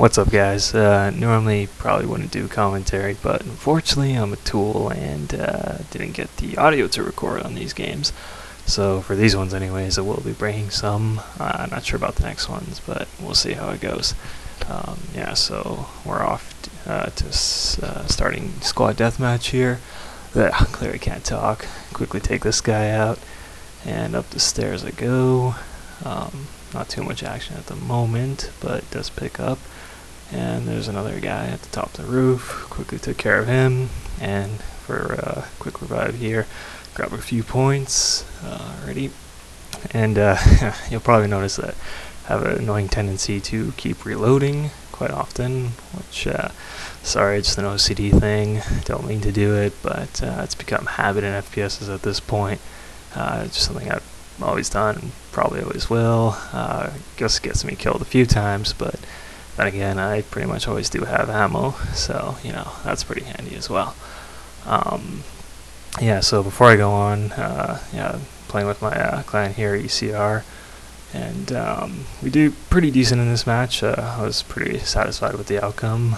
What's up, guys? Normally probably wouldn't do commentary, but unfortunately I'm a tool and didn't get the audio to record on these games. So for these ones anyways, I will be bringing some. Not sure about the next ones, but we'll see how it goes. Yeah, so we're off to starting squad deathmatch here. Clearly can't talk. Quickly take this guy out, and up the stairs I go. Not too much action at the moment, but it does pick up. And there's another guy at the top of the roof. Quickly took care of him, and for a quick revive here, grab a few points already. And you'll probably notice that I have an annoying tendency to keep reloading quite often, which sorry, it's an OCD thing. Don't mean to do it, but it's become habit in FPSs at this point. It's just something I've always done and probably always will. Guess it gets me killed a few times, but then again, I pretty much always do have ammo, so you know that's pretty handy as well. Yeah, so before I go on, playing with my clan here, ECR, and we do pretty decent in this match. I was pretty satisfied with the outcome.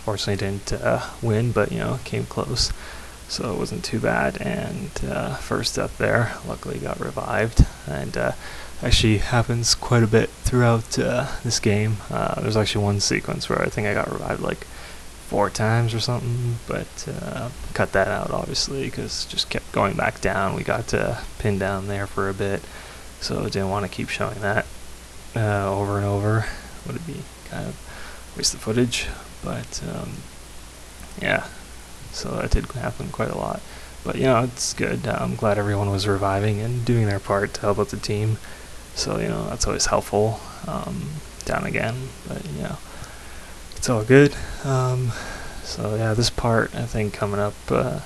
Fortunately didn't win, but you know, came close, so it wasn't too bad. And first death there, luckily got revived, and actually happens quite a bit throughout this game. There's actually one sequence where I think I got revived like 4 times or something, but cut that out obviously because just kept going back down. We got pinned down there for a bit, so I didn't want to keep showing that over and over. Would it be kind of waste of footage, but yeah, so that did happen quite a lot. But you know, it's good. I'm glad everyone was reviving and doing their part to help out the team. So, you know, that's always helpful. Down again, but, you know, it's all good. So, yeah, this part, I think, coming up, I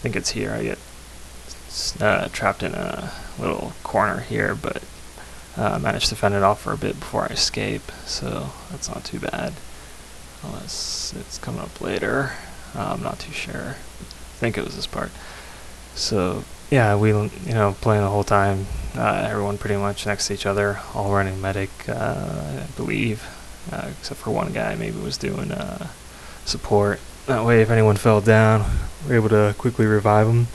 think it's here. I get trapped in a little corner here, but managed to fend it off for a bit before I escape. So, that's not too bad. Unless it's coming up later. I'm not too sure. I think it was this part. So, yeah, we, you know, playing the whole time, everyone pretty much next to each other, all running medic, I believe, except for one guy maybe was doing support. That way, if anyone fell down, we were able to quickly revive them,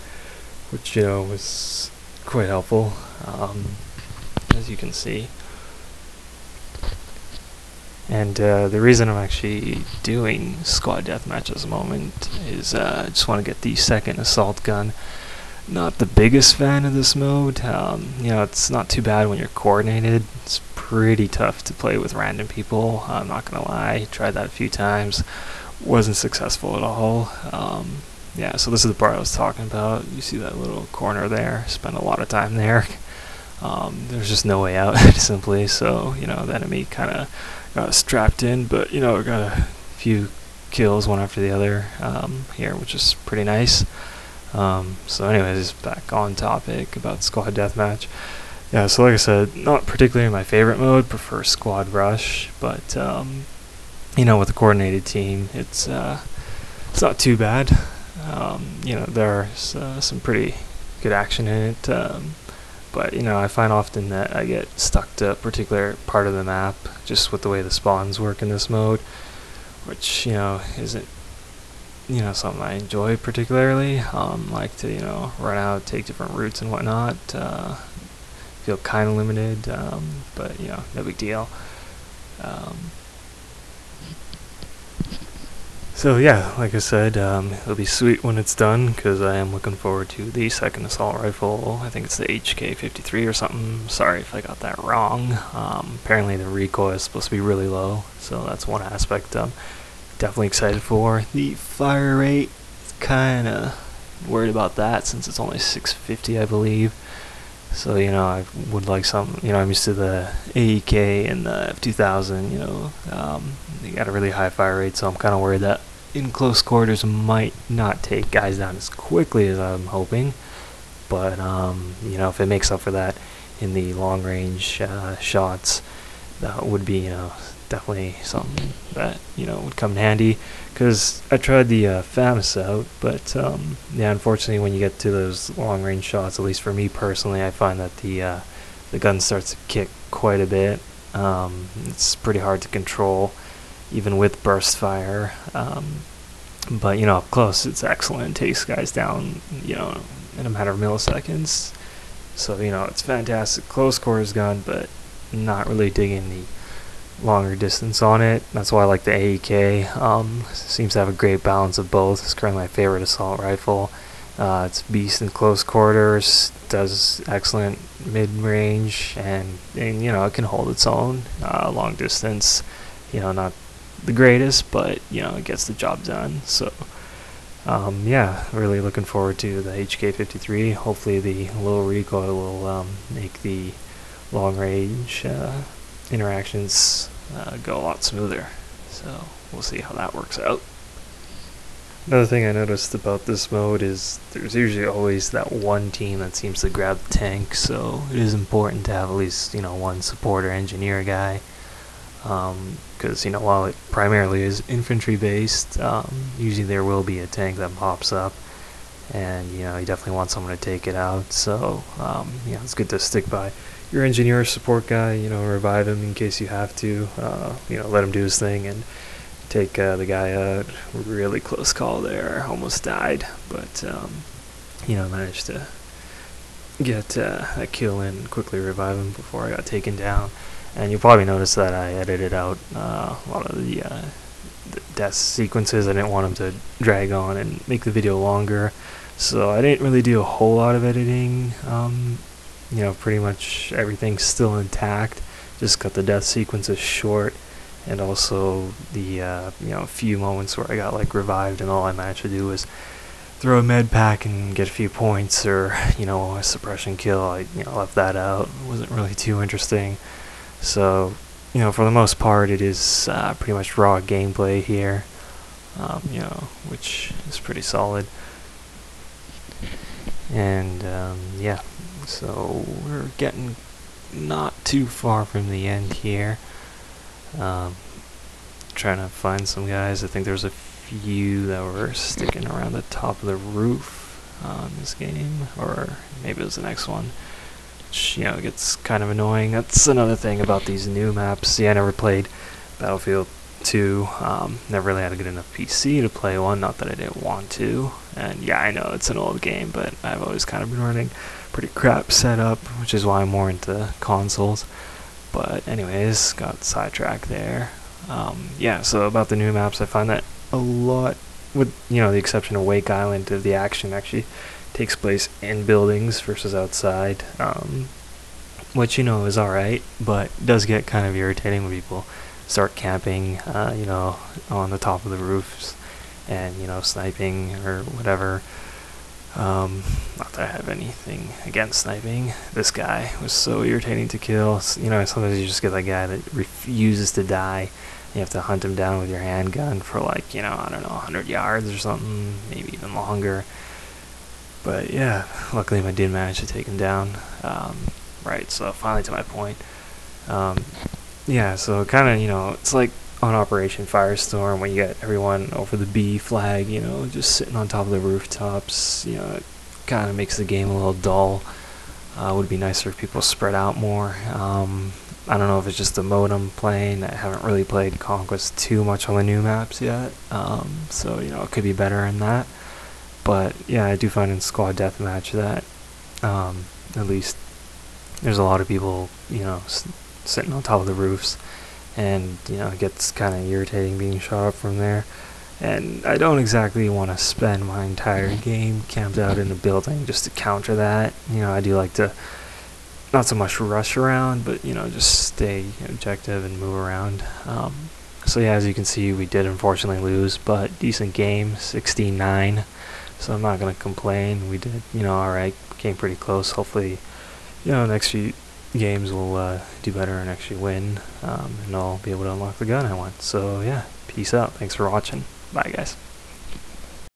which, you know, was quite helpful, as you can see. And the reason I'm actually doing squad deathmatch at the moment is I just want to get the second assault gun. Not the biggest fan of this mode. You know, it's not too bad when you're coordinated. It's pretty tough to play with random people. I'm not gonna lie. Tried that a few times. Wasn't successful at all. Yeah, so this is the part I was talking about. You see that little corner there? Spent a lot of time there. There's just no way out, simply. So, you know, the enemy kind of got strapped in, but, you know, got a few kills one after the other here, which is pretty nice. So anyways, back on topic about squad deathmatch. Yeah, so like I said, not particularly my favorite mode, prefer squad rush, but you know, with a coordinated team, it's not too bad. You know, there's some pretty good action in it, but you know, I find often that I get stuck to a particular part of the map, just with the way the spawns work in this mode, which, you know, isn't, you know, something I enjoy particularly. Like to, you know, run out, take different routes and whatnot. Feel kind of limited, but you know, no big deal. So yeah, like I said, it'll be sweet when it's done, because I am looking forward to the second assault rifle. I think it's the HK-53 or something. Sorry if I got that wrong. Apparently the recoil is supposed to be really low, so that's one aspect definitely excited for. The fire rate, kind of worried about that since it's only 650, I believe. So, you know, I would like some, you know, I'm used to the AEK and the F2000, you know, they got a really high fire rate, so I'm kind of worried that in close quarters might not take guys down as quickly as I'm hoping. But, you know, if it makes up for that in the long range shots, that would be, you know, definitely something that, you know, would come in handy, because I tried the FAMAS out, but yeah, unfortunately when you get to those long range shots, at least for me personally, I find that the gun starts to kick quite a bit, It's pretty hard to control, even with burst fire. But up close, it's excellent. It takes guys down, in a matter of milliseconds. So it's fantastic. Close quarters gun, but not really digging the longer distance on it. That's why I like the AEK. Seems to have a great balance of both. It's currently my favorite assault rifle. It's beast in close quarters, does excellent mid-range, and it can hold its own. Long distance, not the greatest, but it gets the job done. So yeah, really looking forward to the HK53. Hopefully the low recoil will make the long range interactions go a lot smoother. So we'll see how that works out. Another thing I noticed about this mode is there's usually always that one team that seems to grab the tank, so it is important to have at least one support or engineer guy, because while it primarily is infantry based, usually there will be a tank that pops up, and you definitely want someone to take it out. So it's good to stick by your engineer or support guy, revive him in case you have to, let him do his thing and take the guy out. Really close call there, almost died, but managed to get a kill in and quickly revive him before I got taken down. And you'll probably notice that I edited out a lot of the death sequences. I didn't want them to drag on and make the video longer, so I didn't really do a whole lot of editing. Pretty much everything's still intact, just cut the death sequences short, and also the few moments where I got revived and all I managed to do was throw a med pack and get a few points, or a suppression kill. I left that out. It wasn't really too interesting. So for the most part it is pretty much raw gameplay here, which is pretty solid. And yeah, so we're getting not too far from the end here. Trying to find some guys. I think there's a few that were sticking around the top of the roof on this game, or maybe it was the next one, which gets kind of annoying. That's another thing about these new maps. I never played Battlefield 2, never really had a good enough PC to play one, not that I didn't want to, and yeah, I know it's an old game, but I've always kind of been running pretty crap setup, which is why I'm more into consoles. But anyways, got sidetracked there. Yeah, so about the new maps, I find that a lot, with the exception of Wake Island, the action actually takes place in buildings versus outside, which is alright, but does get kind of irritating when people start camping on the top of the roofs and sniping or whatever. Not that I have anything against sniping. This guy was so irritating to kill. Sometimes you just get that guy that refuses to die. You have to hunt him down with your handgun for I don't know, 100 yards or something, maybe even longer. But yeah, luckily I did manage to take him down. Right, so finally to my point. Yeah, so kind of, it's like on Operation Firestorm when you get everyone over the B flag, just sitting on top of the rooftops. It kind of makes the game a little dull. Would be nicer if people spread out more. I don't know if it's just the mode I'm playing. I haven't really played Conquest too much on the new maps yet, so it could be better in that. But yeah, I do find in squad deathmatch that at least there's a lot of people sitting on top of the roofs, and it gets kind of irritating being shot up from there. And I don't exactly want to spend my entire game camped out in a building just to counter that. I do like to not so much rush around, but just stay objective and move around. So yeah, as you can see, we did unfortunately lose, but decent game, 16-9. So I'm not gonna complain. We did alright, came pretty close. Hopefully next few games will do better and actually win, and I'll be able to unlock the gun I want. So yeah, peace out. Thanks for watching. Bye guys.